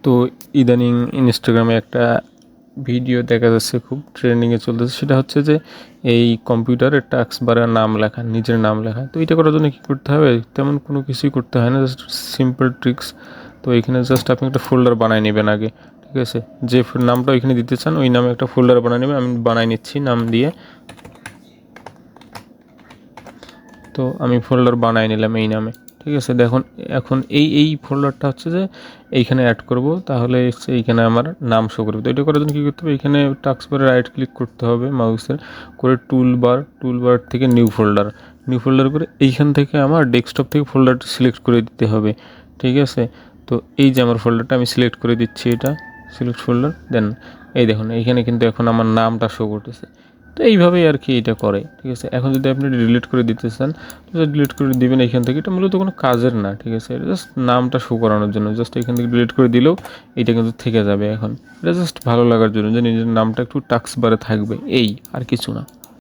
তো ইদানিং ইনস্টাগ্রামে একটা ভিডিও দেখা যাচ্ছে খুব ট্রেন্ডিংয়ে চলতেছে, সেটা হচ্ছে যে এই কম্পিউটারের টাস্ক বারে নাম লেখা, নিজের নাম লেখা। তো এটা করার জন্য কী করতে হবে? তেমন কোনো কিছুই করতে হয় না, জাস্ট সিম্পল ট্রিক্স। তো এখানে জাস্ট আপনি একটা ফোল্ডার বানিয়ে নেবেন আগে, ঠিক আছে? যে নামটা ওইখানে দিতে চান ওই নামে একটা ফোল্ডার বানিয়ে নেবেন। আমি বানিয়ে নিচ্ছি নাম দিয়ে। তো আমি ফোল্ডার বানিয়ে নিলাম এই নামে, ঠিক আছে? দেখুন এখন এই ফোল্ডারটা হচ্ছে যে এইখানে অ্যাড করব, তাহলে এইখানে আমার নাম শো করবে। তো এটা করার জন্য কী করতে হবে? এখানে টাস্ক বারে রাইট ক্লিক করতে হবে মাউসের, করে টুলবার থেকে নিউ ফোল্ডার করে এইখান থেকে আমার ডেস্কটপ থেকে ফোল্ডারটা সিলেক্ট করে দিতে হবে, ঠিক আছে? তো এই যে আমার ফোল্ডারটা আমি সিলেক্ট করে দিচ্ছি, এটা সিলেক্ট ফোল্ডার। দেন এই দেখুন এইখানে কিন্তু এখন আমার নামটা শো করতেছে। তো এইভাবেই আর কি এটা করে, ঠিক আছে? এখন যদি আপনি ডিলিট করে দিতে চান তো ডিলিট করে দিবেন এইখান থেকে। এটা মূলত কোনো কাজের না, ঠিক আছে? এটা জাস্ট নামটা শো করানোর জন্য। জাস্ট এখান থেকে ডিলিট করে দিলেও এইটা কিন্তু থেকে যাবে। এখন এটা জাস্ট ভালো লাগার জন্য যে নিজের নামটা একটু টাস্ক বারে থাকবে, এই আর কিছু না।